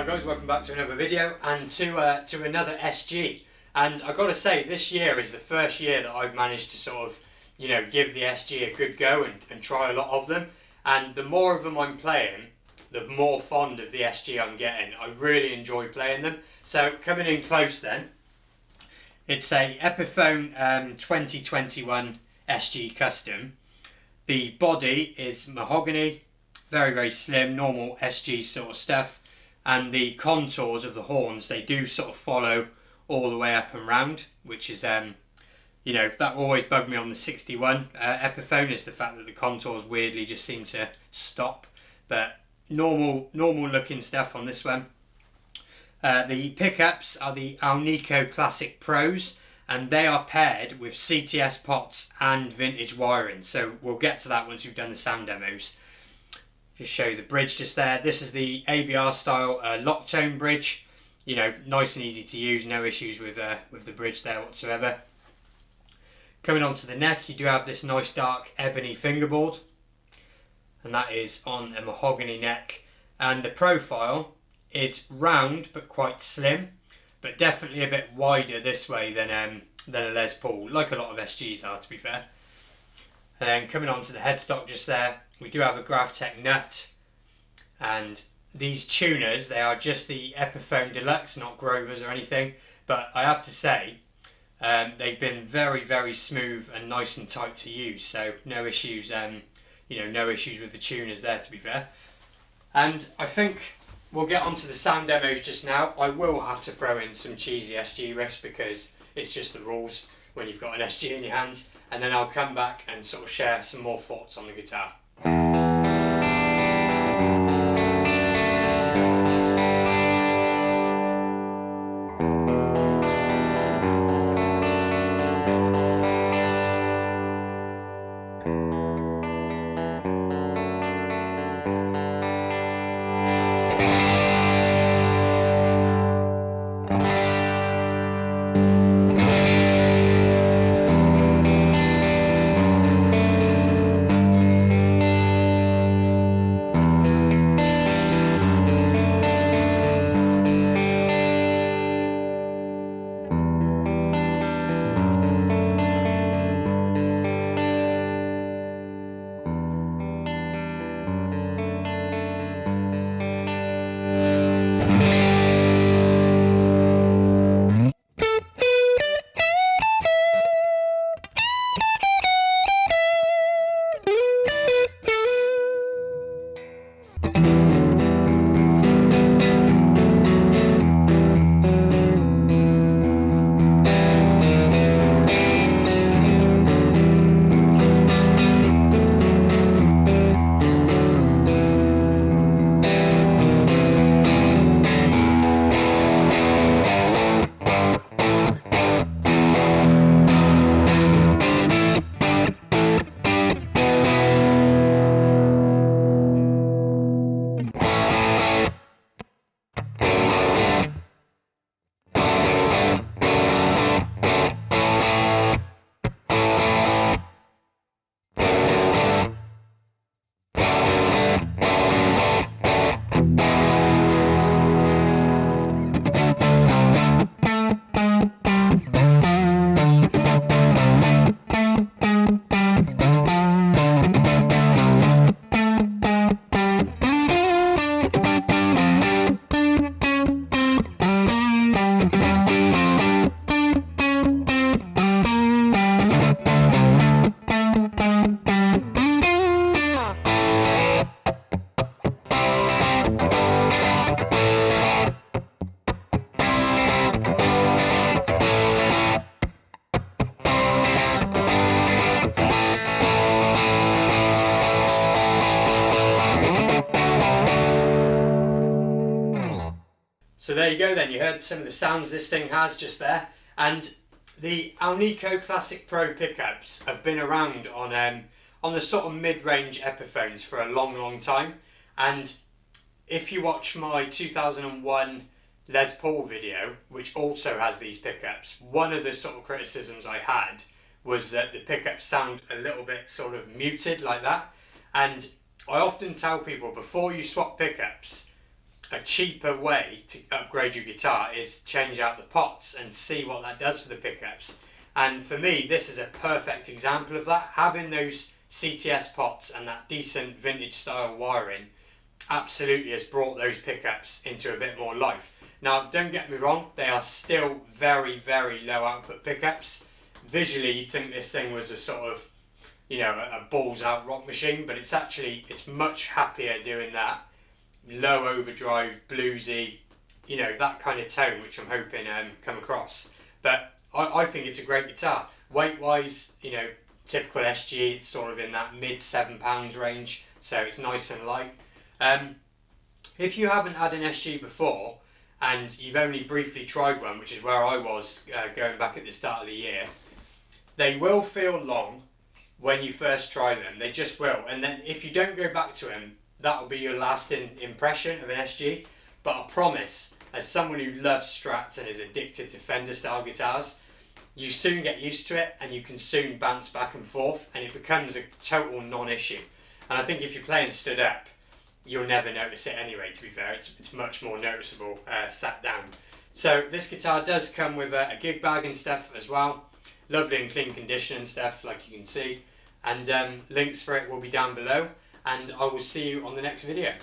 Hi guys, welcome back to another video and to another SG. And I got to say, this year is the first year that I've managed to sort of, give the SG a good go and try a lot of them. And the more of them I'm playing, the more fond of the SG I'm getting. I really enjoy playing them. So coming in close then, it's a Epiphone 2021 SG Custom. The body is mahogany, very slim, normal SG sort of stuff. And the contours of the horns, they do sort of follow all the way up and round, which is, that always bugged me on the 61 Epiphone, is the fact that the contours weirdly just seem to stop. But normal looking stuff on this one. The pickups are the Alnico Classic Pros, and they are paired with CTS pots and vintage wiring. So we'll get to that once we've done the sound demos. Just show you the bridge just there. This is the ABR style lock tone bridge. Nice and easy to use, no issues with the bridge there whatsoever. Coming onto the neck, you do have this nice dark ebony fingerboard, and that is on a mahogany neck. And the profile is round but quite slim, but definitely a bit wider this way than a Les Paul, like a lot of SGs are, to be fair. And then coming onto the headstock just there, we do have a Gravtech nut, and these tuners, they are just the Epiphone Deluxe, not Grovers or anything, but I have to say they've been very smooth and nice and tight to use, so no issues no issues with the tuners there, to be fair. And I think we'll get onto the sound demos just now. I will have to throw in some cheesy SG riffs because it's just the rules when you've got an SG in your hands, and then I'll come back and sort of share some more thoughts on the guitar. So there you go then, you heard some of the sounds this thing has just there. And the Alnico Classic Pro pickups have been around on the sort of mid-range Epiphones for a long time. And if you watch my 2001 Les Paul video, which also has these pickups, one of the sort of criticisms I had was that the pickups sound a little bit sort of muted like that. And I often tell people, before you swap pickups, a cheaper way to upgrade your guitar is change out the pots and see what that does for the pickups. And for me, this is a perfect example of that. Having those CTS pots and that decent vintage style wiring absolutely has brought those pickups into a bit more life. Now, don't get me wrong, they are still very, very low output pickups. Visually, you'd think this thing was a sort of, you know, a balls out rock machine, but it's much happier doing that. Low overdrive, bluesy, you know, that kind of tone, which I'm hoping come across. But I think it's a great guitar. Weight wise, you know, typical SG, it's sort of in that mid £7 range, so it's nice and light. If you haven't had an SG before and you've only briefly tried one, which is where I was going back at the start of the year, they will feel long when you first try them. They just will. And then if you don't go back to them, that will be your lasting impression of an SG. But I promise, as someone who loves Strats and is addicted to Fender style guitars, you soon get used to it and you can soon bounce back and forth and it becomes a total non-issue. And I think if you're playing stood up, you'll never notice it anyway, to be fair. It's much more noticeable sat down. So this guitar does come with a gig bag and stuff as well. Lovely and clean condition and stuff, like you can see. And links for it will be down below. And I will see you on the next video.